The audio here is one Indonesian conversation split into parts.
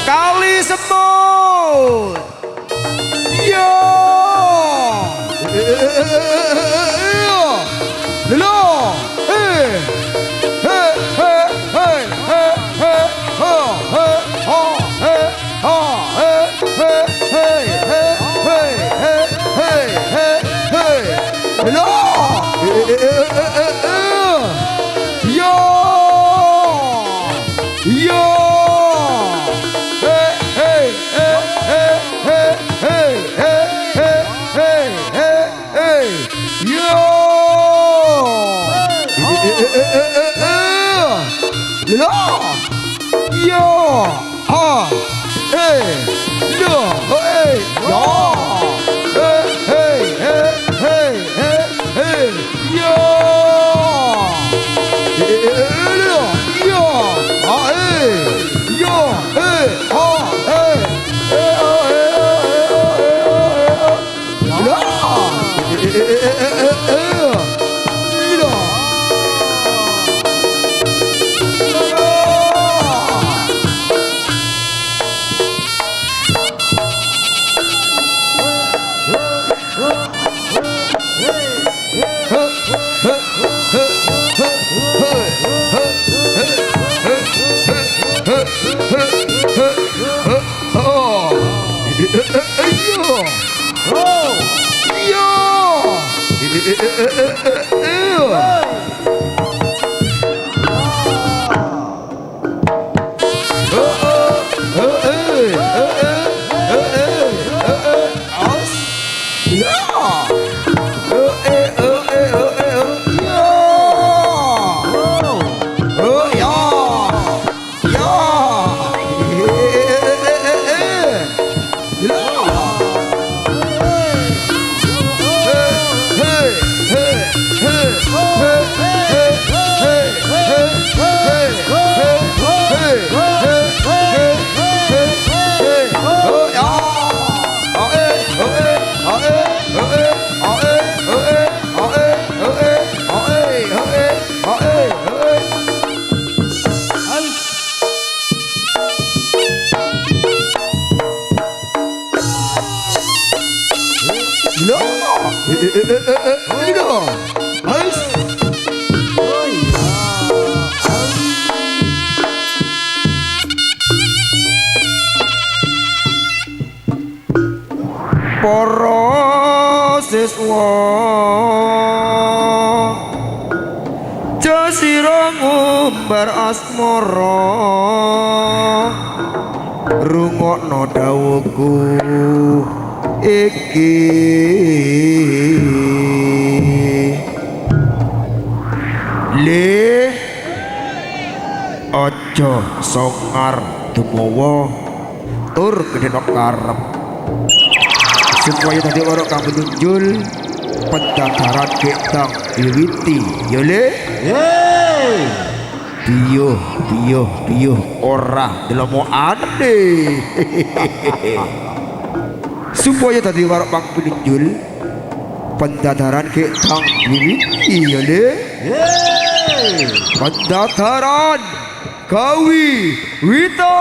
Kali semut. Yo. Lelo. Hey. Hey hey hey hey hey ho ho ho hey ho hey hey hey hey hey hey hey hey lelo. Yo. Yo. Lo, yo, ha, hey, lo, hey, yo, hey, hey, hey, hey, hey, yo, lo, yo, ha, hey, yo, hey, ha, hey, Para siswa jasira ngumbar asmara rungokno dawuhku iki le aja songar dumawa tur gedhe karep supaya tadi orang kamu menunjul pendadaran kita diwiti ya le biyo ora delemo ande supaya tadi orang kamu menunjul pendadaran kita diwiti ya le pendadaran kawi wita.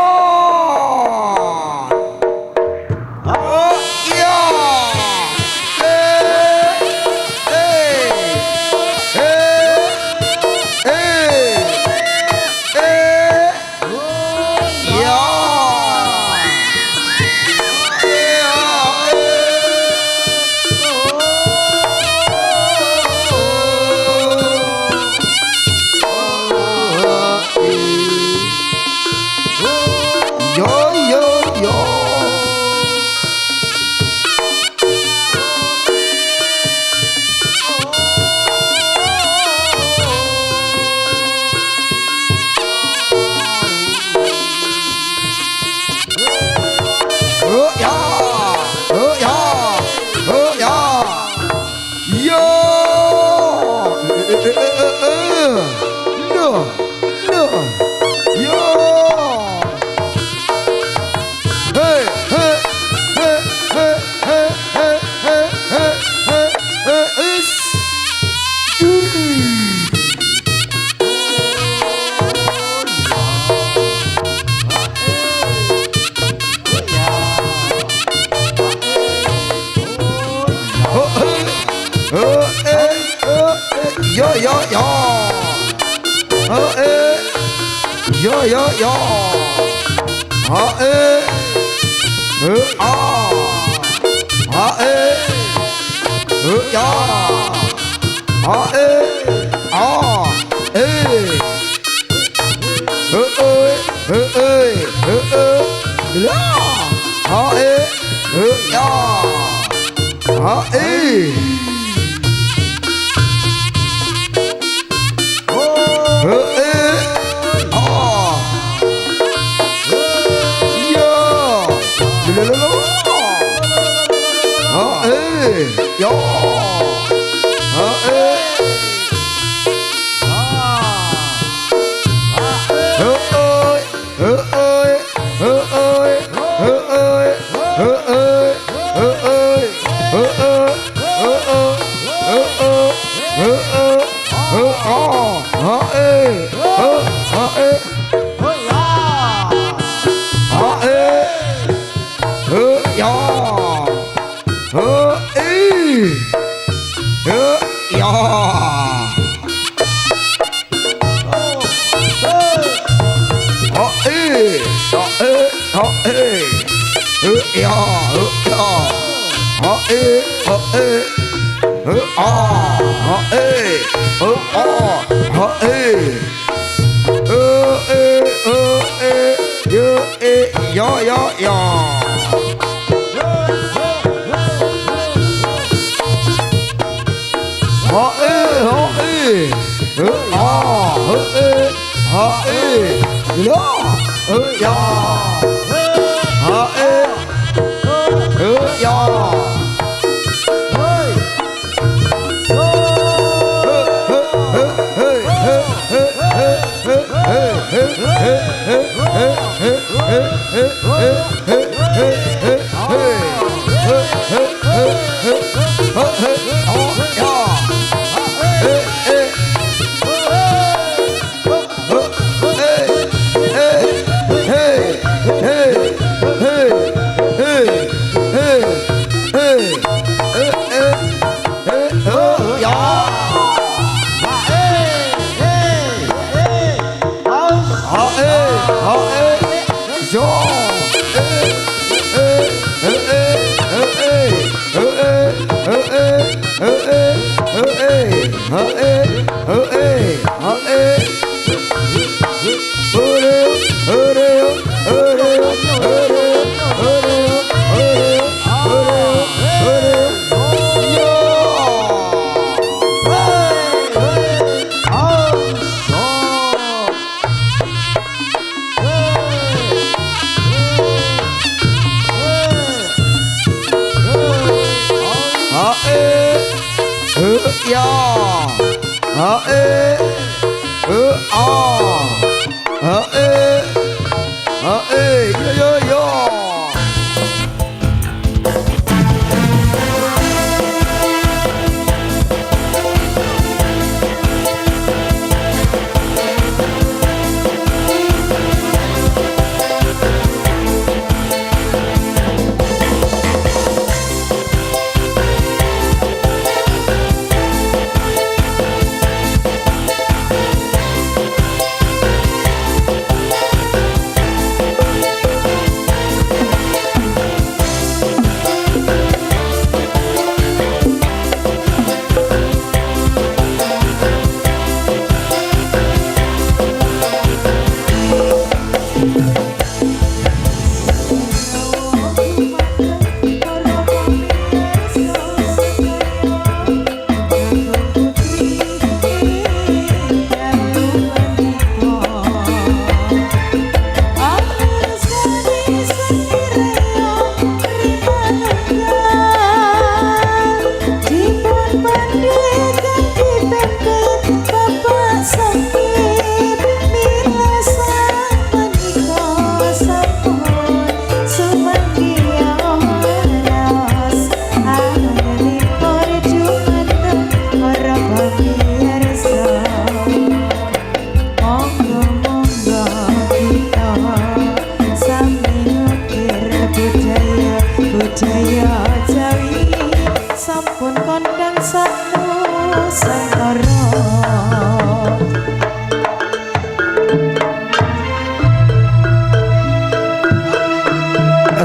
ê yo yo yo ê ê yo ê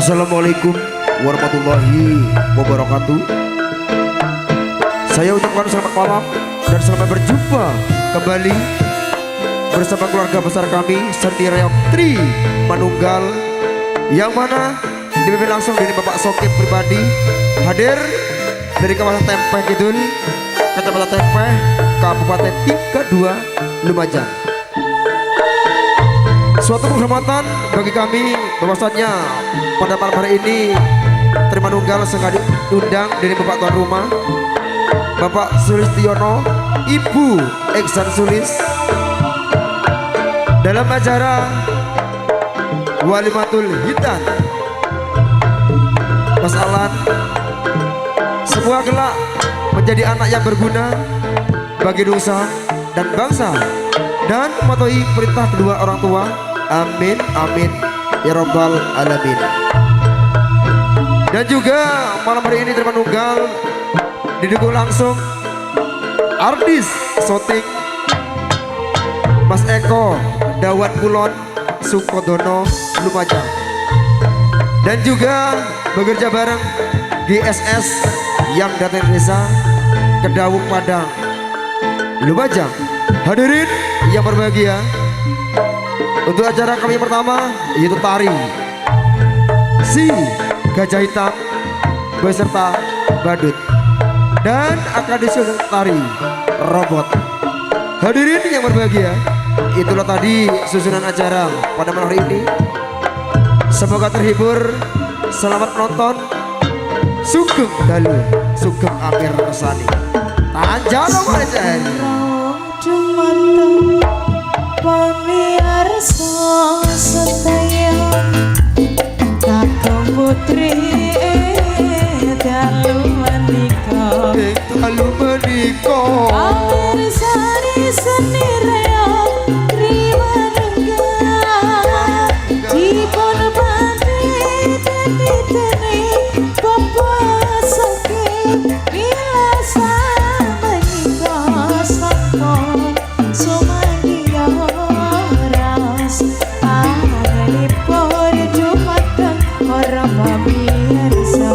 Assalamualaikum warahmatullahi wabarakatuh. Saya ucapkan selamat malam dan selamat berjumpa kembali bersama keluarga besar kami Seni Reog Tri Manunggal, yang mana dipimpin langsung dari Bapak Sokip pribadi, hadir dari Kawasan Tempeh Kidul, Kecamatan Tempeh, Kabupaten 32 Lumajang. Suatu kehormatan bagi kami bahwasannya pada malam hari ini Tri Manunggal sengaja diundang dari Bapak Tuan Rumah, Bapak Sulistiono, Ibu Iksan Sulis, dalam acara Walimatul Hitan Mas Alan, sebuah kelak menjadi anak yang berguna bagi nusa dan bangsa, dan mematuhi perintah kedua orang tua. Amin amin ya rabbal alamin. Dan juga malam hari ini Tri Manunggal didukung langsung artis syuting Mas Eko Dawat Kulon Sukodono Lumajang, dan juga bekerja bareng GSS yang datang desa Kedawung Padang Lumajang. Hadirin yang berbahagia, untuk acara kami yang pertama yaitu tari Si Gajah Hitam beserta badut, dan akan disusul tari robot. Hadirin yang berbahagia, itulah tadi susunan acara pada malam hari ini. Semoga terhibur, selamat menonton. Sugeng dalu, sugeng akhir resani. Tanjalo Malaysia. Pamirsa sedaya kakang putri dalu menika amirsani Seni Reog Tri Manunggal dipun pamit titeni Bapak Sokip milasa menika sapa sumagia ras angelipun dumateng orang pamirsa.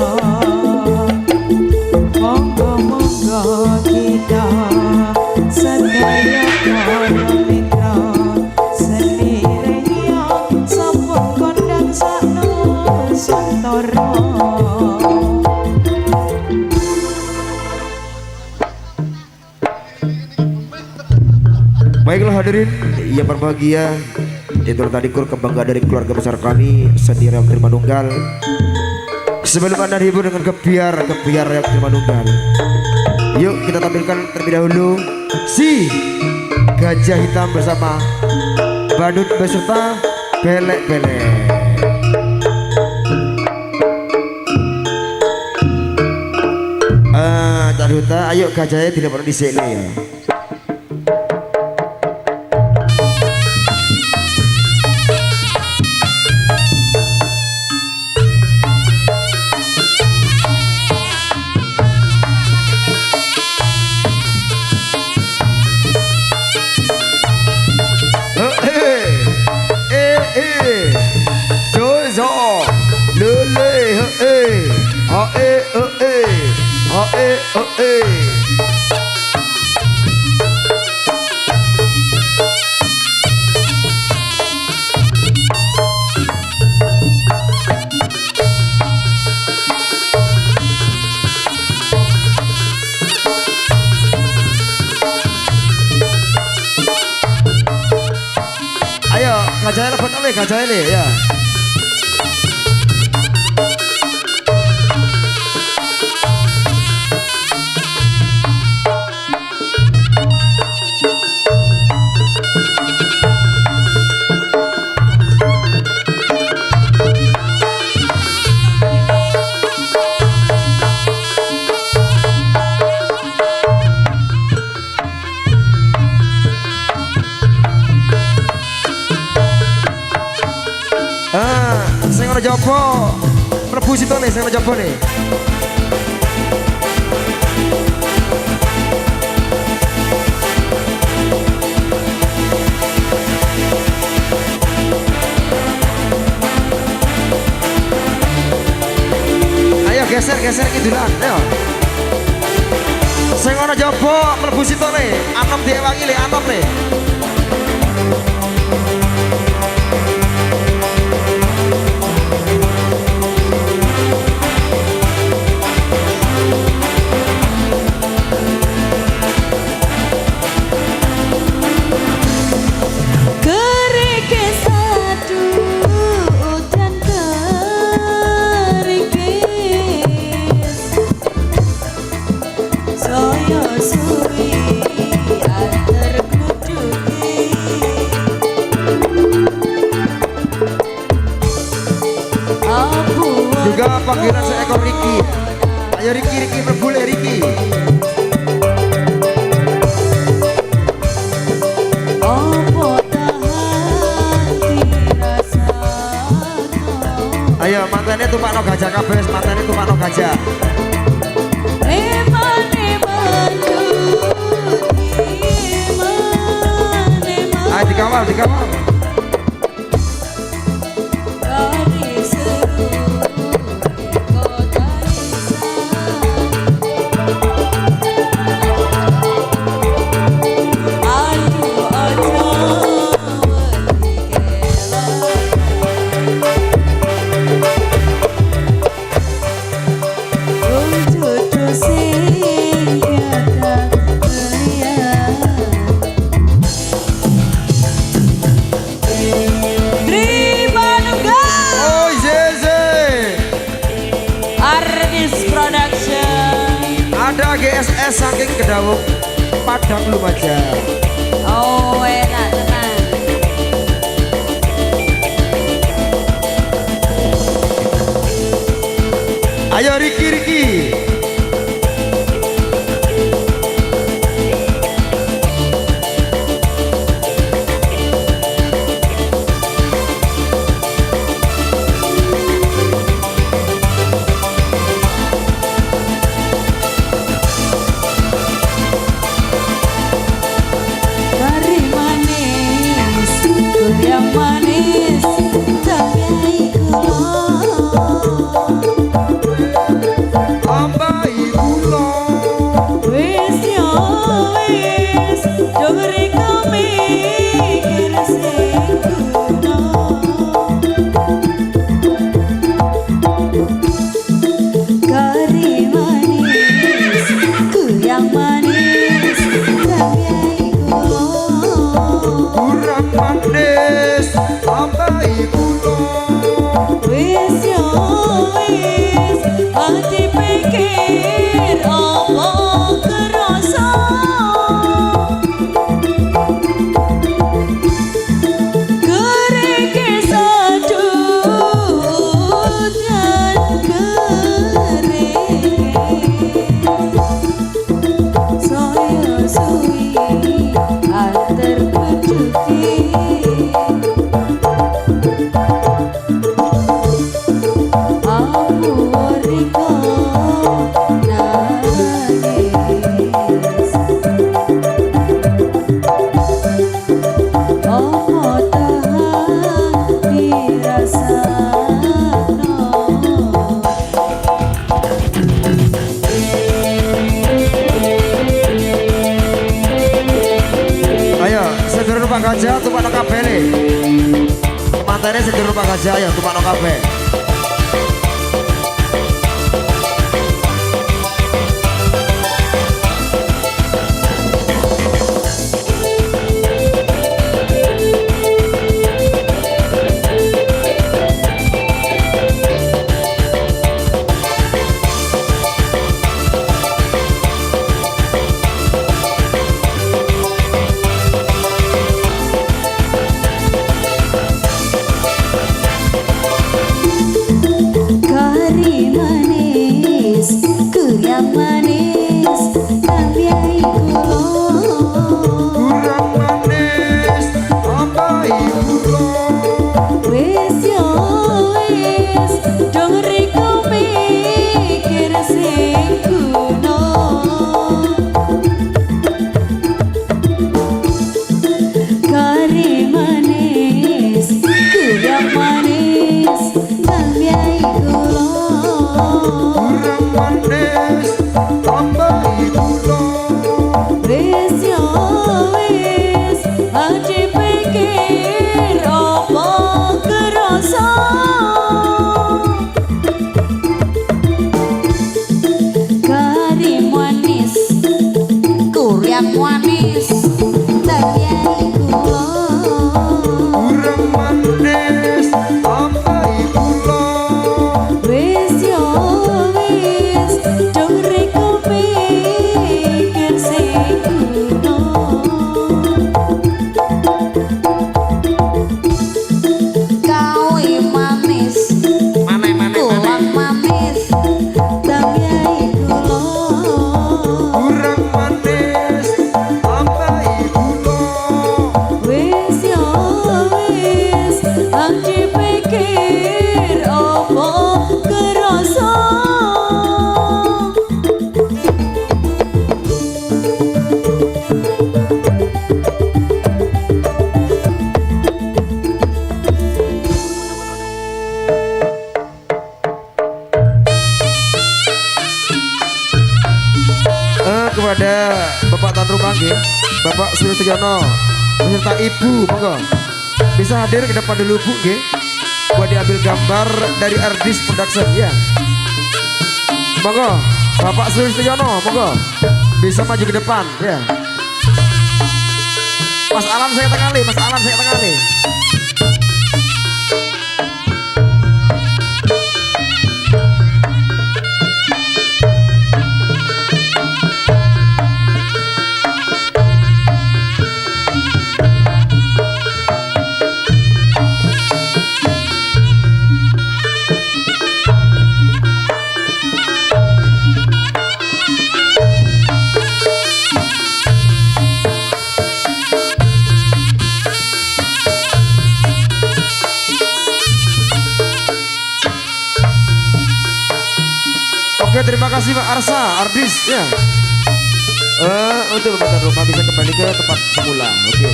Monggo kita sedaya para mitra Seni Reog sampun kondang sanusantara. Baiklah hadirin yang berbahagia, itu tadi kebanggaan dari keluarga besar kami Seni Reog Tri Manunggal. Sebelum Anda hibur dengan kebiar Reog Tri Manunggal, yuk kita tampilkan terlebih dahulu Si Gajah Hitam bersama badut beserta belek-belek. Cak Duta, ayo gajahnya tidak perlu disini ya. Ayo gajahnya lepet oleh gajahnya nih ya. Saya ngono jopo mlebu situ nih, saya ngono jopo nih. geser kidulan ayo. Sing ana jaba mlebu sitone, anom diewangi le anom le. Juga panggilan seekor Riki. Ayo Riki, Riki berbule Riki. Ayo mantannya tumpakno gajah kabeh, mantannya tumpakno gajah. Ayo dikawal, dikawal. Ada GSS saking Kedawung Padang Lumajang. Oh enak tenang. Ayo Riki, Riki. Yang manis tapi Ambai kula wis yo wis dongeri kami sing kuno kari manis ku yang manis tapi kurang manis ambai kula wis yo wis ati pikir apa kerasa kereke sadut dan kereke saya suwi antar kucuki Pak gajah tumpakno kabeh le. Mantene sedulur Pak gajah ya tumpakno kabeh. Kurang Ang dipikir apa kerasa. Kepada Bapak Tan Rumah nggih, Bapak Sri Sejono beserta Ibu, monggo bisa hadir ke depan dulu Bu nggih, buat diambil gambar dari Ardis Production ya. Monggo Bapak Sri Sejono, monggo bisa maju ke depan ya. Mas Alan saya tengali, Mas Alan saya tengali. Oke, terima kasih Pak Arsa, Ardis ya. Untuk Bapak Tan Rumah bisa kembali ke tempat semula. Oke.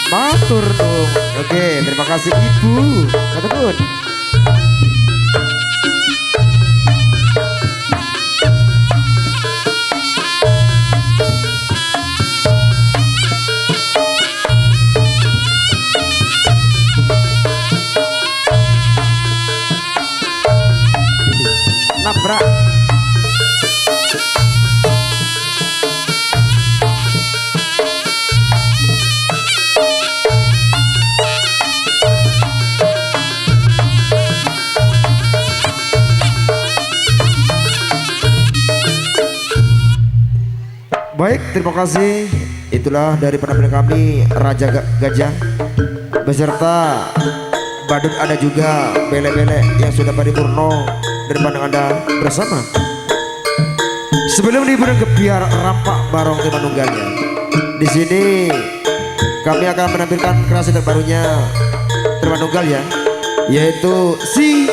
Matur dong. Oke, terima kasih Ibu. Matur nuwun. Nabrak. Baik, terima kasih. Itulah dari penampilan kami Raja Gajah beserta badut, ada juga bele-bele yang sudah paripurno dari pandang Anda bersama. Sebelum liburan Gebiar Rampak Barong Manunggalnya, di sini kami akan menampilkan kreasi terbarunya Manunggal ya, yaitu si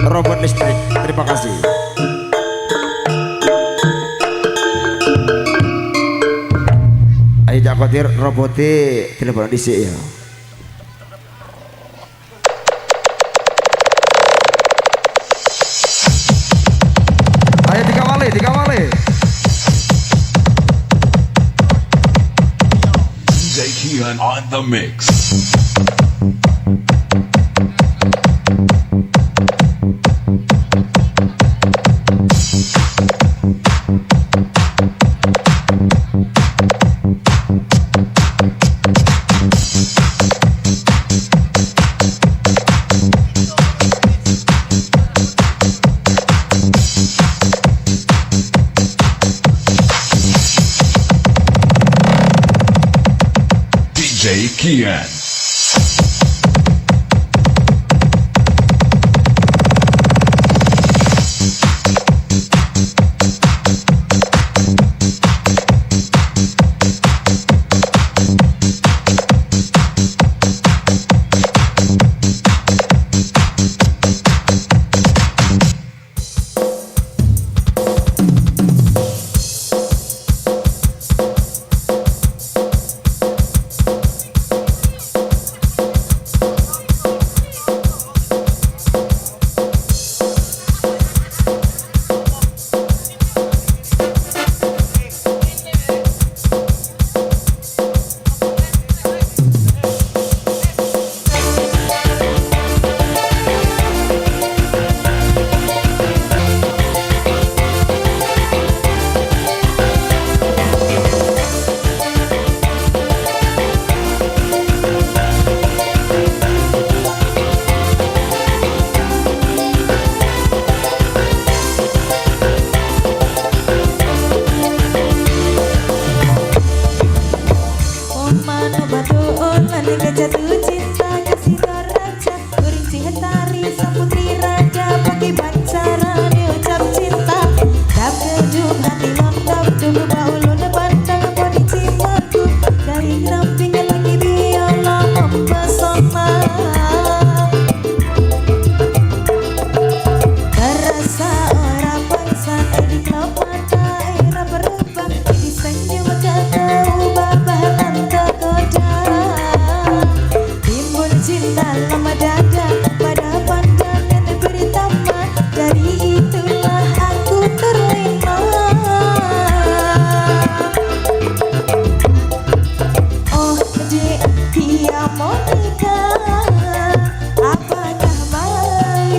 robot listrik. Terima kasih. Ayo jangan khawatir, robotnya telepon di sini ya. Dikawali. DJ Kian on the mix. DJ Kian.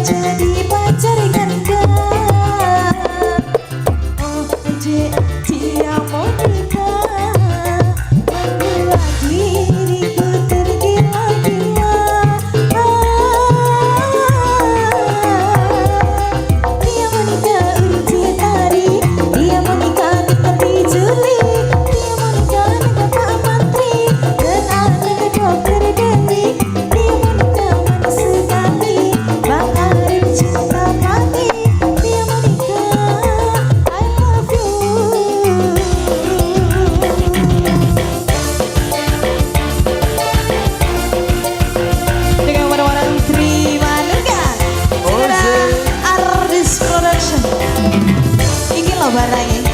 jadi pacar ganda. Oh dek dia mau nikah, membuat diriku tergila-gila. Dia mau nikah urut tari, dia mau nikah tinggal di Juli, dia mau nikah dengan Pak Menteri dan anak dokter Dewi. Dia mau nikah manis sekali, Bang Arif cinta mati. Dia mau nikah, I love you. Dengan warna-warna terima nunggah Artis Production. Iki loh barangnya.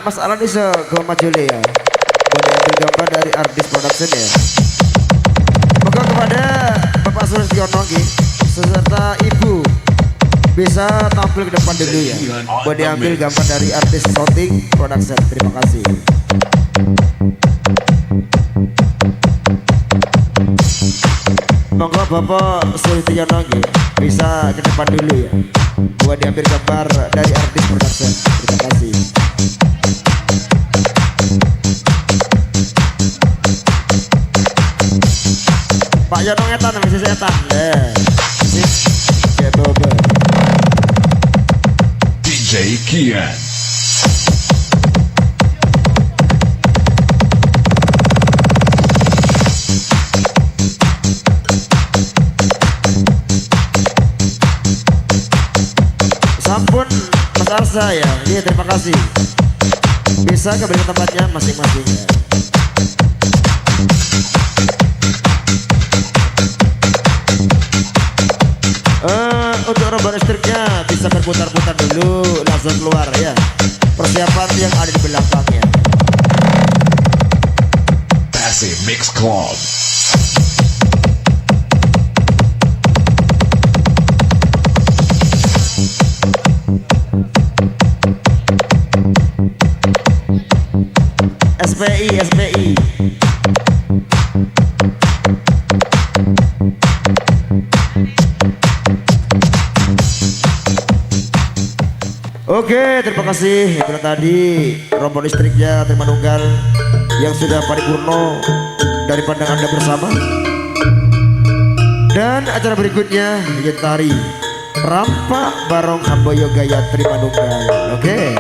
Mas Alan bisa ke Majole ya. Boleh ambil gambar dari Artis Production ya. Moga kepada Bapak Surestiono serta Ibu bisa tampil ke depan dulu ya. Boleh diambil gambar dari Artis Shooting Production. Terima kasih. Moga Bapak Surestiono bisa ke depan dulu ya. Buat diambil gambar dari Artis Production. Terima kasih. Pak Yono ngetan, masih setan deh. Ya bobo. DJ Kian. Sampun Mas Arsa ya. Iya terima kasih. Bisa kembali ke tempatnya masing-masing ya. Untuk robot listriknya bisa berputar-putar dulu langsung keluar ya. Persiapan yang ada di belakangnya. Passive Mix Club. SPI. Oke, terima kasih. Itu tadi rombongan listriknya Terima Nunggal yang sudah paripurno dari pandangan Anda bersama. Dan acara berikutnya Yentari Rampak Barong Amboyo Gaya Terima Nunggal. Oke.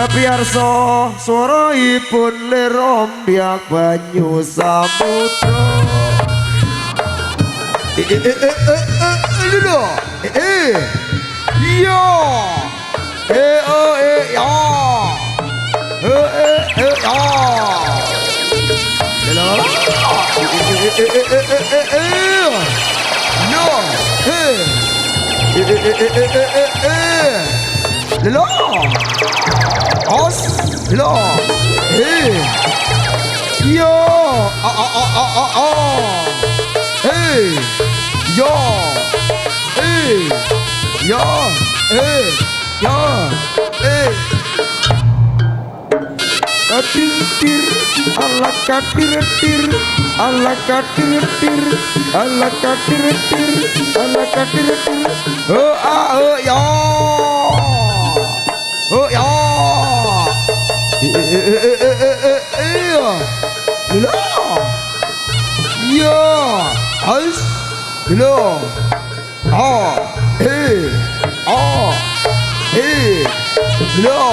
Kepiarsa swaraipun lerombiak banyu samudra. Lho. Yo. Ya. Ya. Lelo, os, lelo, yo, yo, yo, yo, katir, ala katir, ala katir, ala katir, ala katir, ya. Oh ya, lo, ya, has, lo, lo,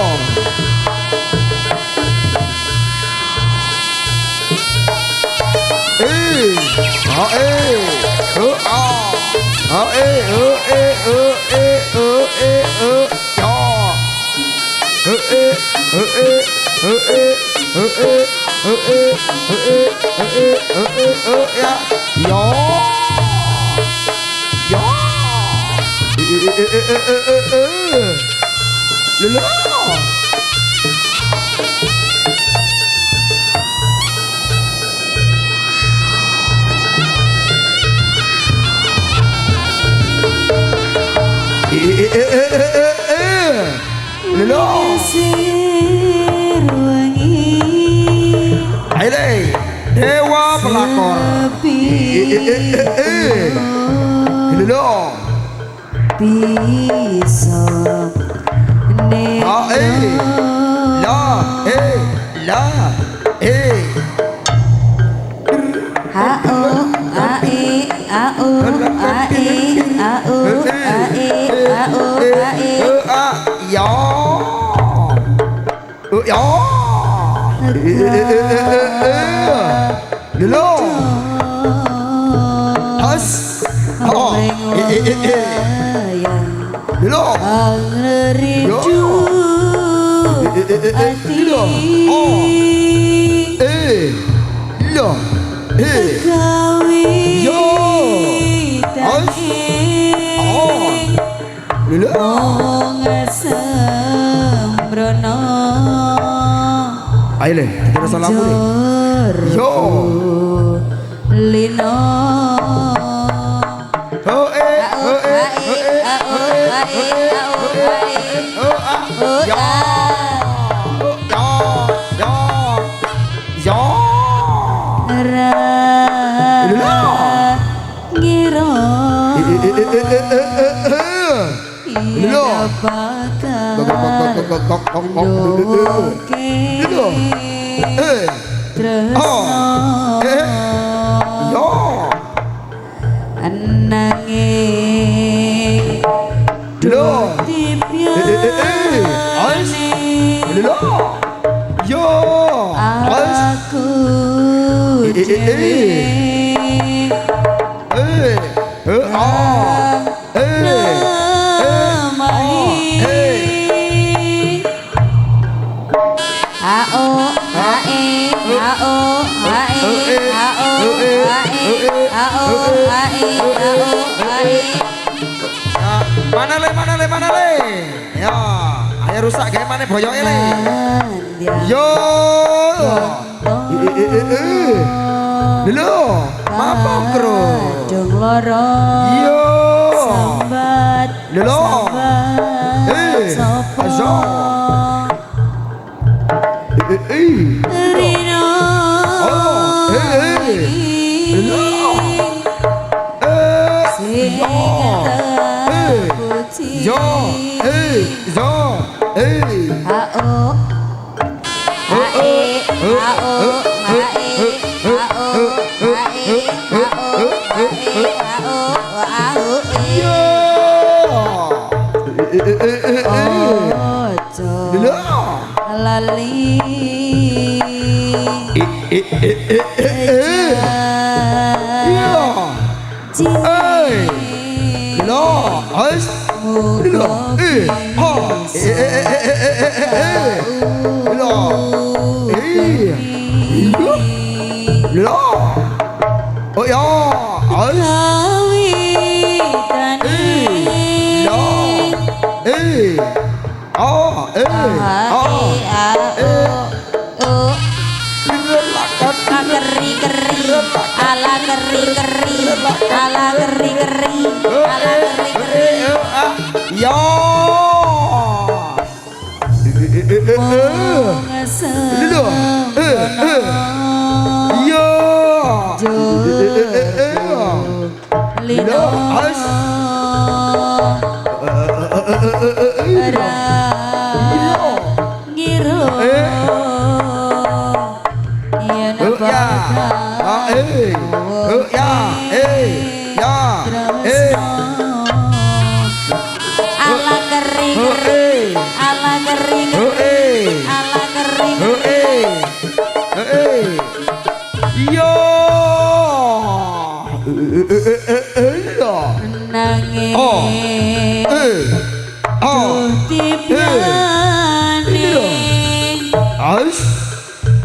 Sir wangi Aile dewa pelakor Lelo bisa Aile, kita rasa lampu nih. Yo, Lino. Mana le? Ya, ayo rusak kayak mana boyoknya le? Yo, lelo, apa kro? Yo, lelo, azo, Rino. lali oh ya, ala keri ala keri ala keri ya, Lino ngiro yen ala kering ala kering ala kering yo nanging tipianing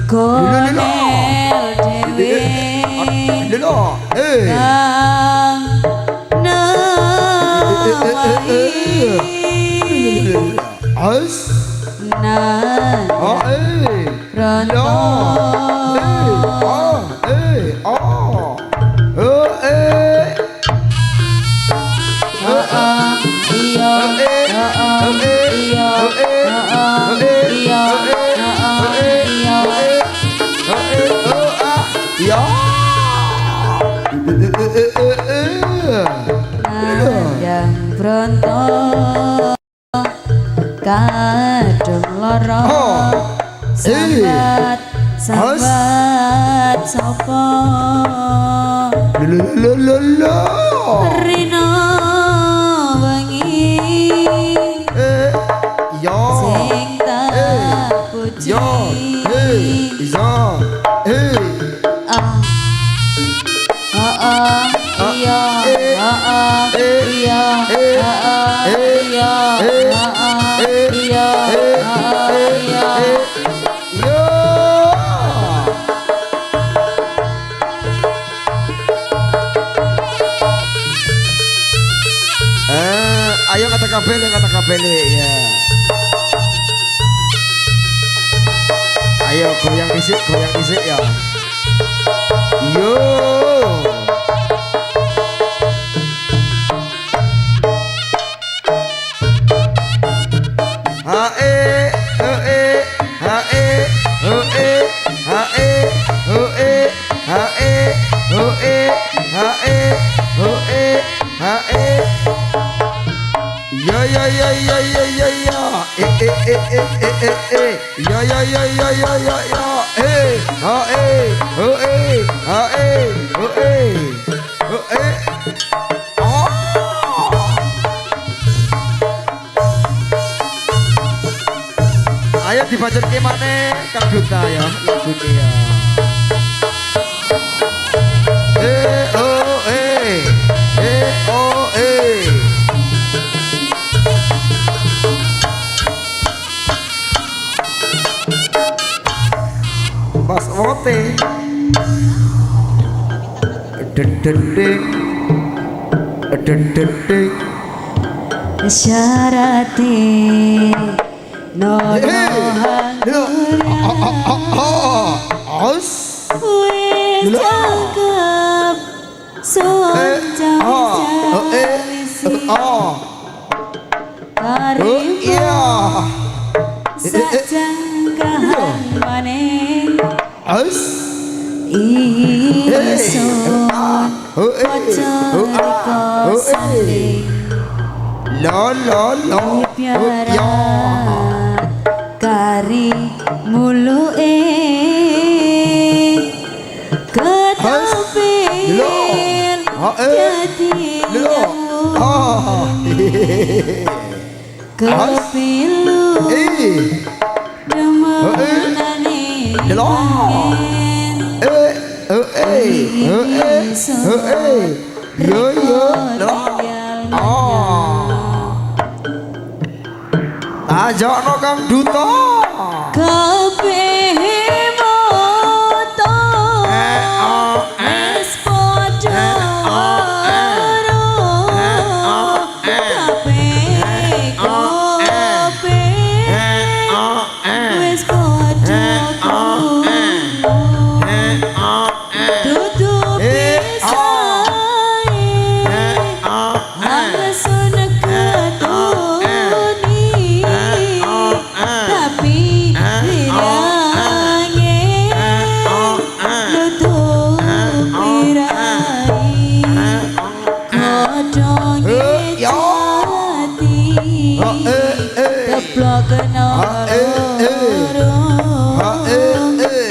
konel dewe kang nawahi nan ronto Nandang bronto kadung lara sambat sambat sapa rino wengi sing tak puji ayo kata kapele ya. Ayo goyang disik ya. Yo. Ayo dibaca ke mana Kang Duta ya lagunya ya. Mas Ote syarate nonohan wis cakep sajangkahan maning ison pocong kosanding piara kari muluke ketopil jadi kepilu demen Lo. Yo lo. Aja no Kang Duto. Kabeh moto wis padha karo kabeh kope wis padha dudu pisae angsun ketuni tapi wirange nutup pirai kodhonge jati teplok kena loro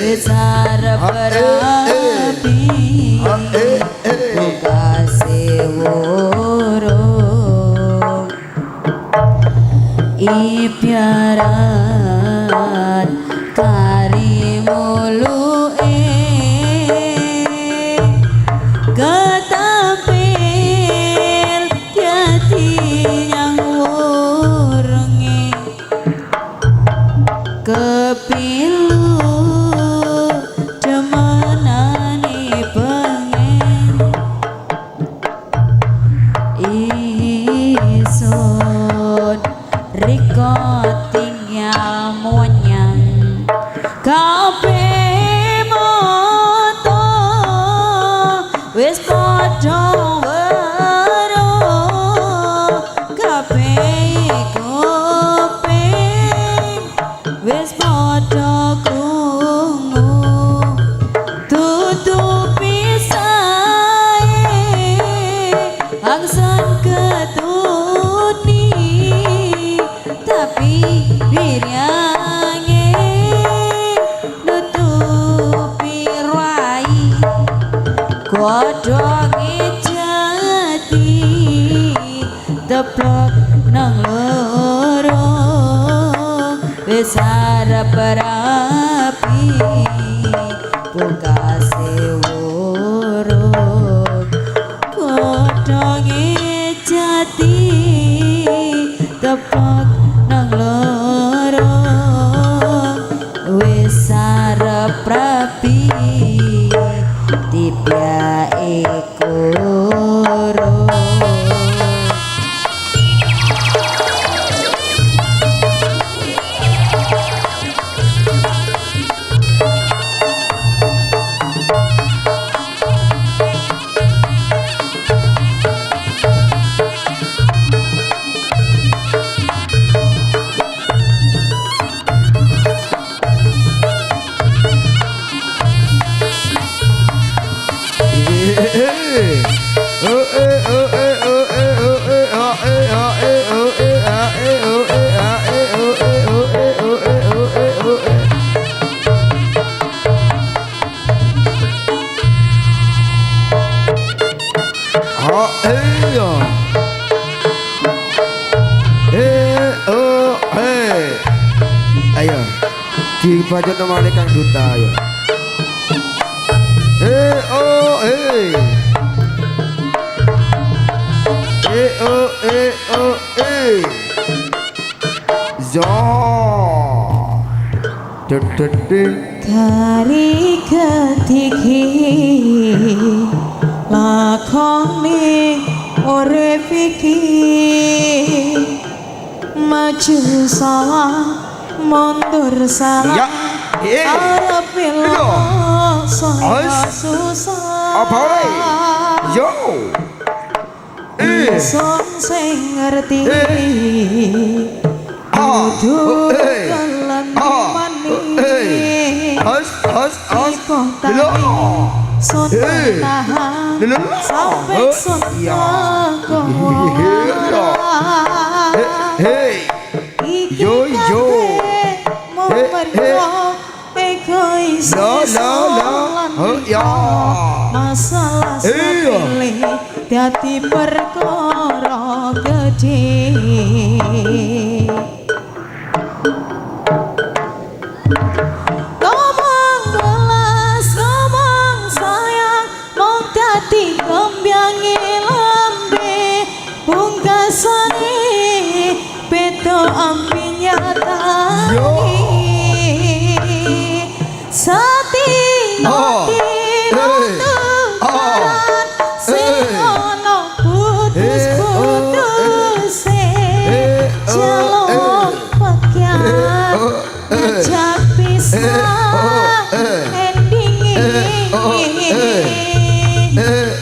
wis arep rapi kasih wurung ipiaran kari muluke ketampil dadi yang wurunge kepilu demenane pengen isun riko tinggal monyang kabeh moto wis padha weruh kabeh kuping wis padha krungu tutupi sae angsan ketuni tapi wiryange nutupi rai kodhonge jati teplok nang loro wis arep rapi pungkase wurung kodhonge jati teplok nang loro wis arep rapi tibyake kurung. Ayo dibajut nomor Kang Duta ayo. Kari ketiki lakoni urip iki maju salah mundur salah arep pilo susah apa ore yo son sing ngerti kudu dalan mani kok tadi son tahan sampai son hey yo egois ya masalah sepele dadi perkara gede ngomong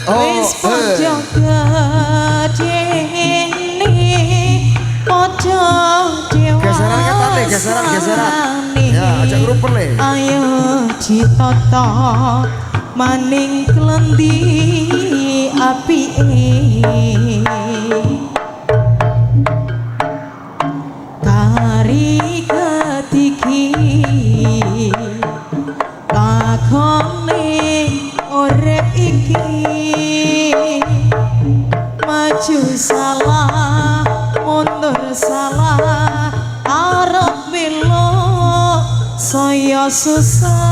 Wis padha gedene padha dewa Geseran katane, geseran. Ya, ajak ngrumper le. Ayo ditata maning klendi apike kari ketiki lakone urip iki maju salah mundur salah arep belok saya susah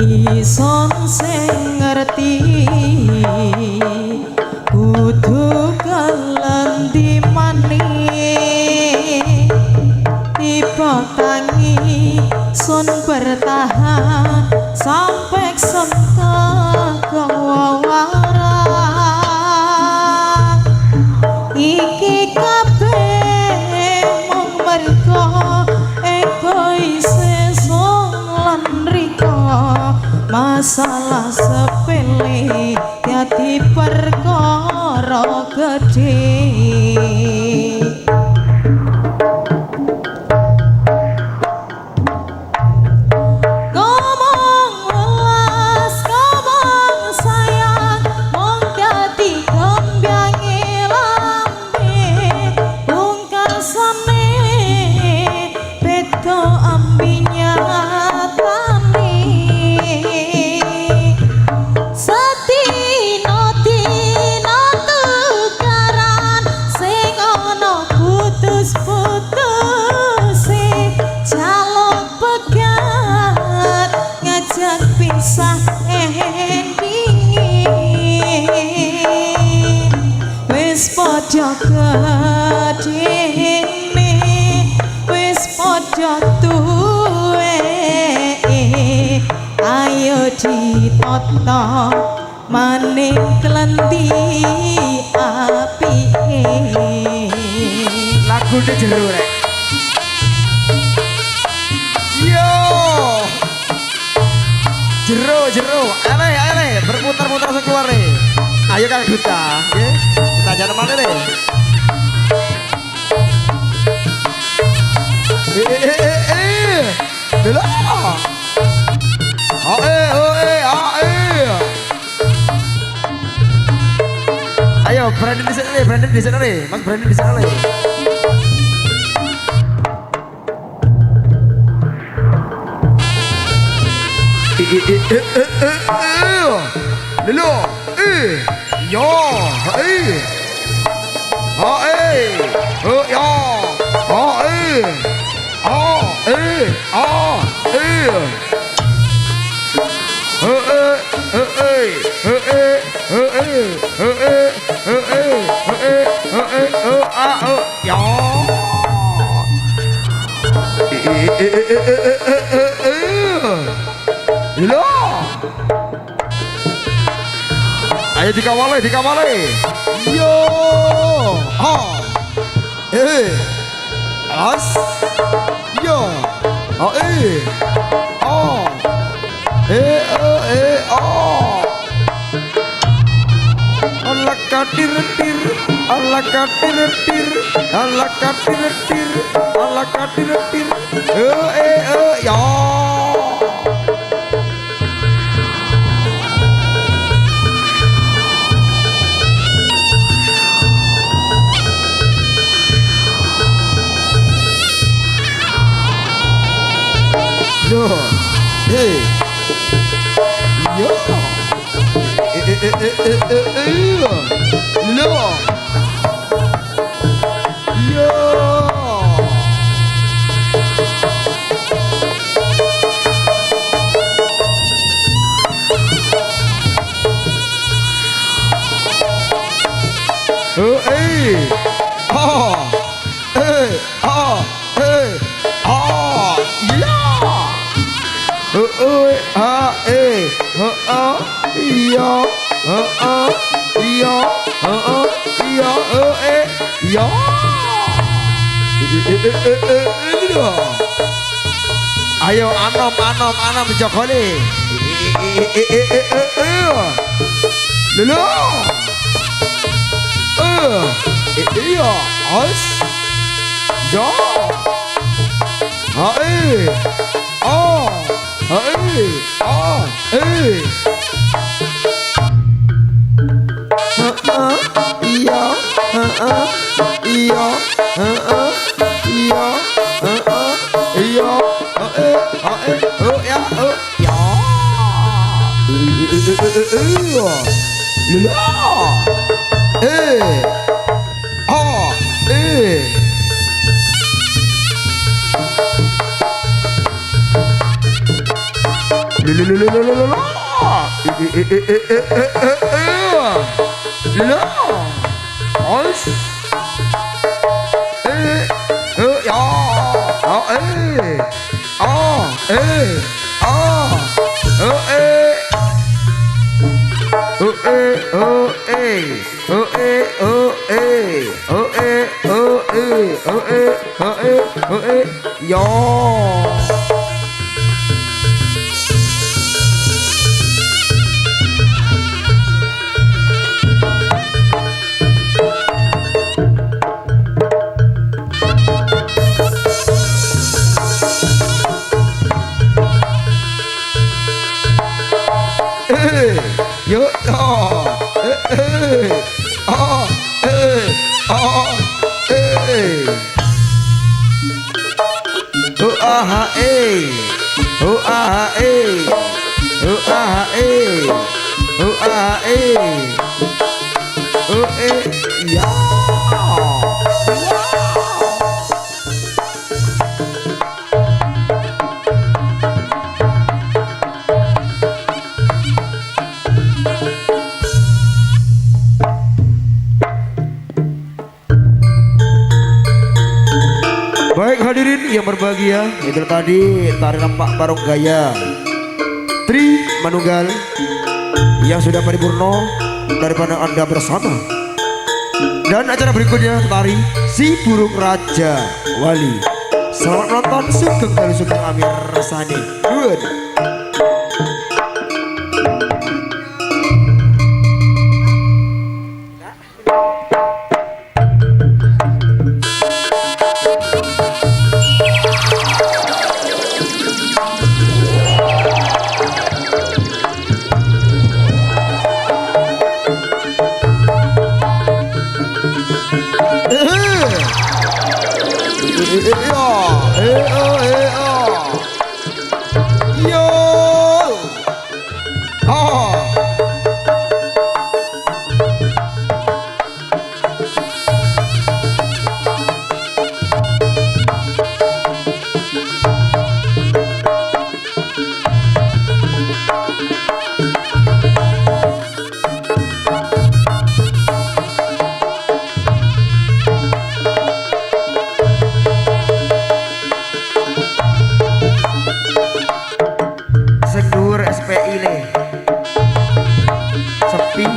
ison sing ngerti kudu kelendi maning tiba tangi sun bertahan sampai sentak kewawara iki kabeh mung merga egois lan riko masalah sepele dadi perkara gedhe ngomong welas ngomong sayang mung dadi gembyange lambe pungkasane beda ambinya wis padha gedene wis padha tuwe ayo ditata maning klendi apike Lagune jero rek. Yo. Jero, ale, berputar-putar sekeluar nih. Ayo Kang Duta, nggih. Kita jalan mana nih? Dulu. Ayo, Brandon di sana nih, Mas Brandon di sana nih. Dulu, yo, ayo dikawali. Yo, as, yo, Allah katir-tir, ya. Yo, yo, Ayo anom jokone. Lulu. Iya, os. Jo. Hae. Oh. Hae. Oh. Iya. Iya. Iya. Iya. Oh ya. Ya. Lulu. Yo. Yo. Baik hadirin yang berbahagia, itu tadi tari nampak barong gaya Tri Manunggal yang sudah paripurno daripada Anda bersama. Dan acara berikutnya tari Si Burung Raja Wali. Selamat menonton, sugeng kali sugeng amir rasane. Good. SPI le sepi.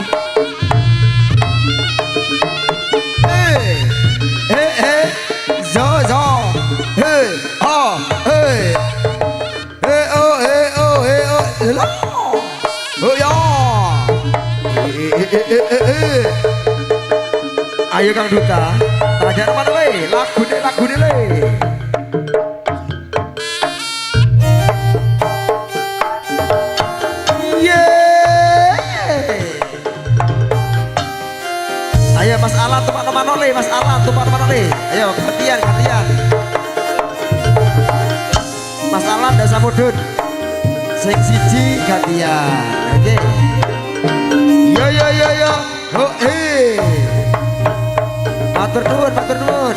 Zo ayo Kang Duta, terakhir mana le? Lagu le. Ayo Mas Alan tumpah manole, Mas Alan tumpah manole. Ayo gantian. Mas Alan dan Samudun. Sing siji gantian. Oke. Yo. Oh matur nuwun.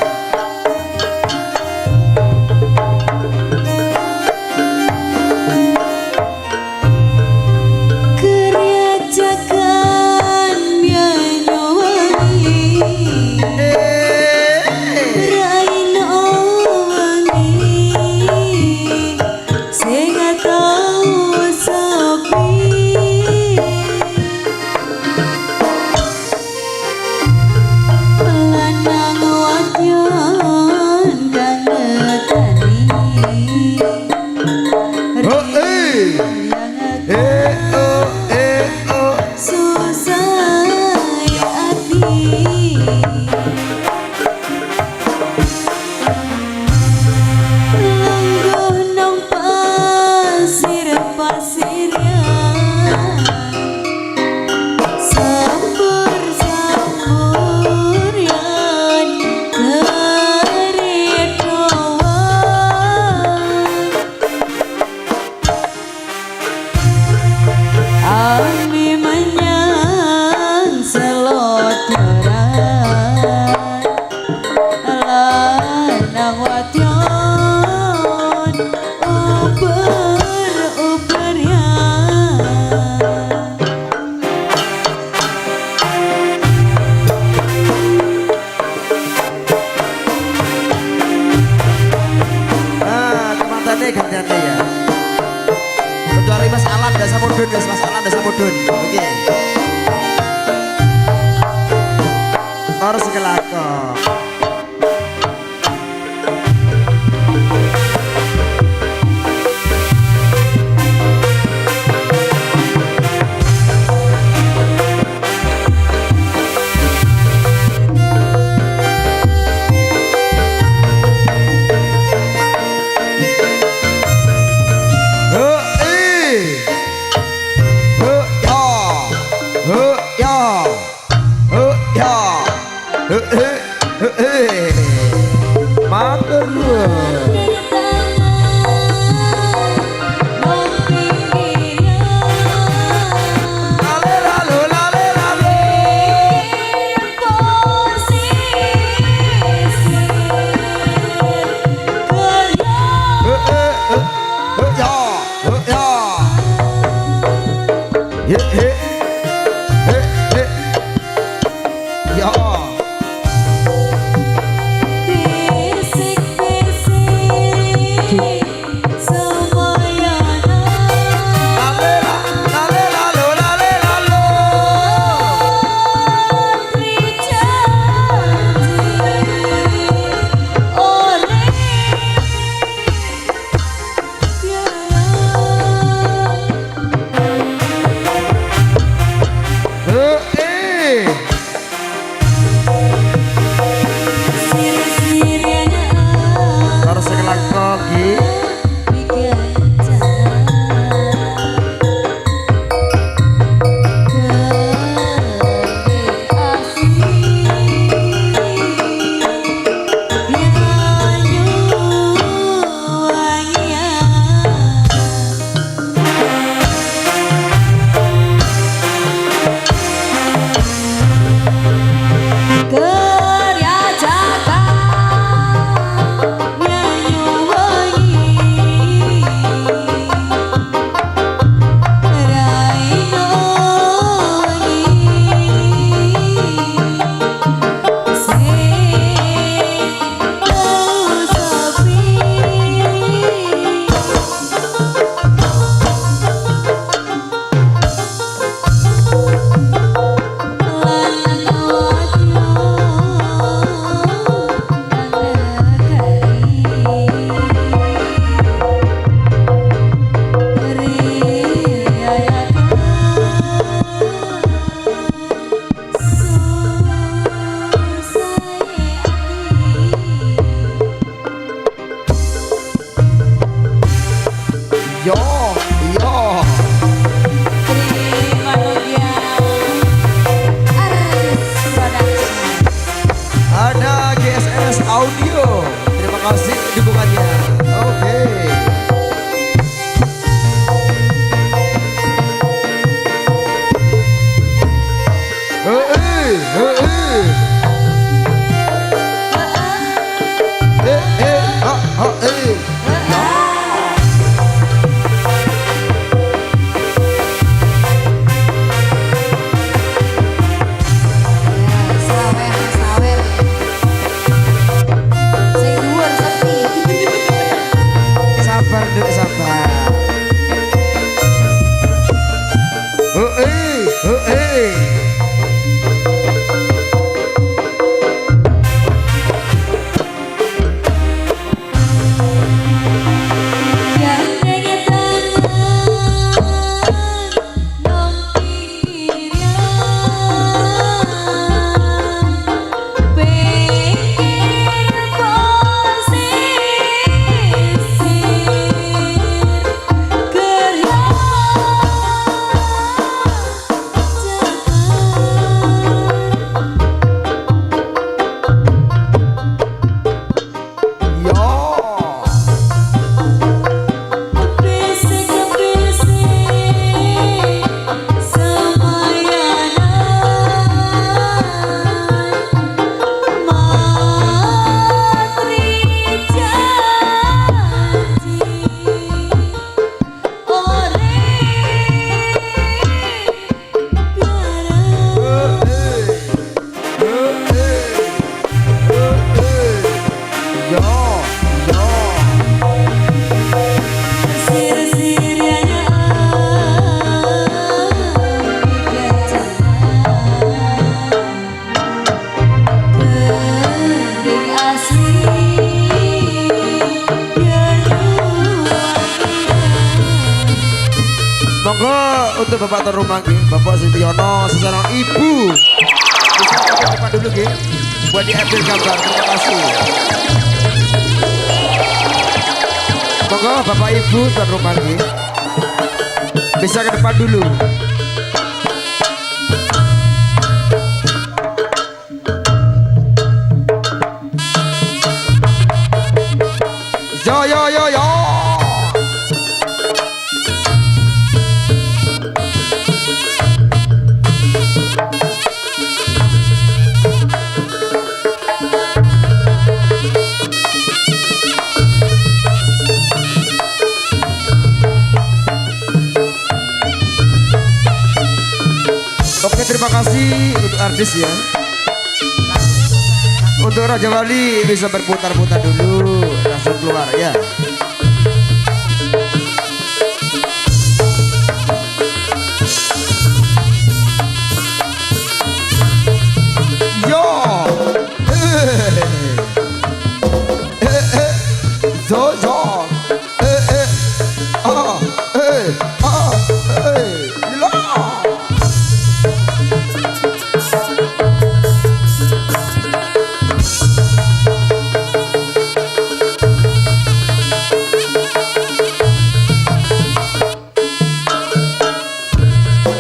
Lanang wadya Jan uber ya. Kemantannya gantiannya ya. Kecuali Mas Alan dasa mudun guys, Mas Alan dasa mudun. Oke. Harus kelakon. Audio. Terima kasih dukungannya. Oke. untuk Bapak tuan rumah nggih, Bapak Sutyono seorang ibu. Bisa ke depan dulu nggih buat diambil gambar. Terima kasih. Monggo Bapak Ibu tuan rumah nggih. Bisa ke depan dulu. Yo yo yo yo. Oke, terima kasih untuk artis ya. Untuk Raja Wali bisa berputar-putar dulu, langsung keluar ya. Yo, zo zo, la.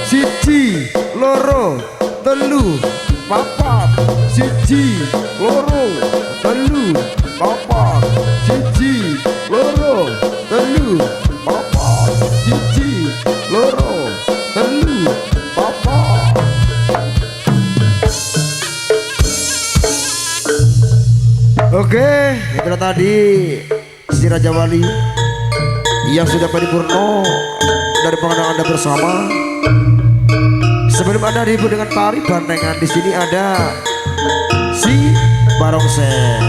Siji, loro, telu, papat. Siji, loro, telu, papat. Siji, loro, telu, papat. Siji, loro, telu, papat. Oke, itu tadi si Raja Wali yang sudah paripurno dari pengenang Anda bersama. Sebelum Anda ribut dengan tari bantengan, di sini ada si Barongsai.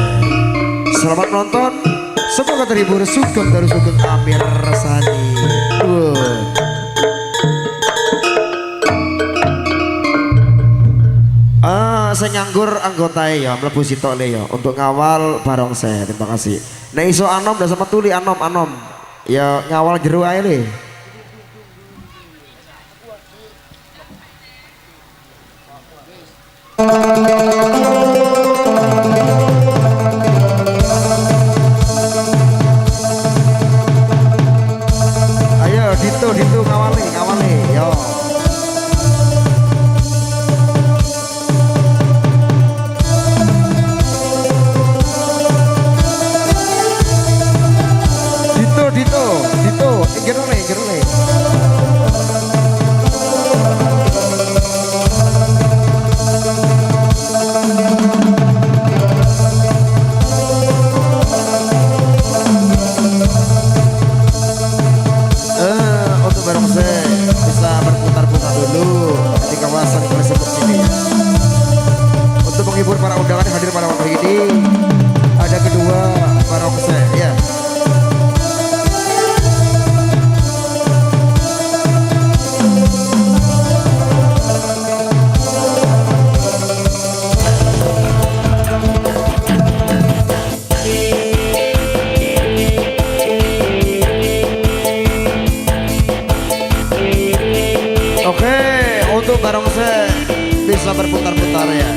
Selamat menonton, semoga terhibur. Sugeng dari Sugeng Amir Rasani. Saya nganggur anggota ya, mlebu sitok le ya untuk ngawal Barongsai. Terima kasih. Nah iso anom dah sama tuli anom ya ngawal jero ae le. Ayo Dito ngawali yo. Dito, gerole. Untuk Barongsai bisa berputar-putar dulu di kawasan tersebut sini ya. Untuk menghibur para undangan yang hadir pada waktu ini, ada kedua Barongsai ya. Oke, untuk Barongsai bisa berputar-putar ya.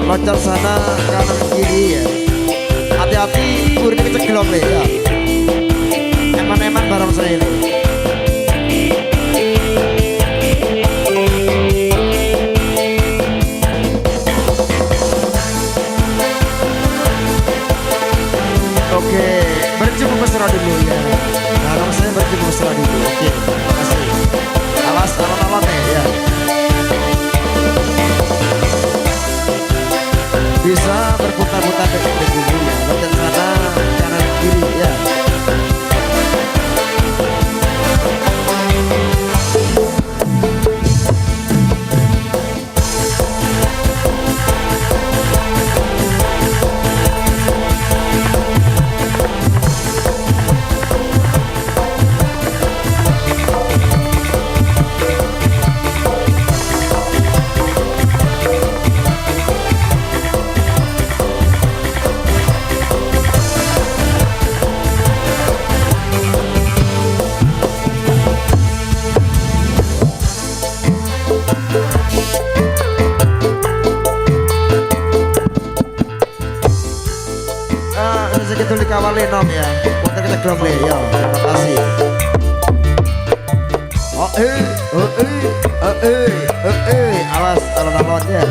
Loncat sana kanan kiri ya. Hati-hati kuring cegelok le ya. Eman-eman Barongsai ini. Oke, berjumpa mesra dulu ya. Barongsai berjumpa mesra dulu. Oke, terima kasih. Alas alon-alon ya. Bisa berputar-putar dekat dulu ya. Loncat sana kanan kiri ya. metronom ya. Putar kita geroble ya. Terima kasih. Awas alon-alonnya.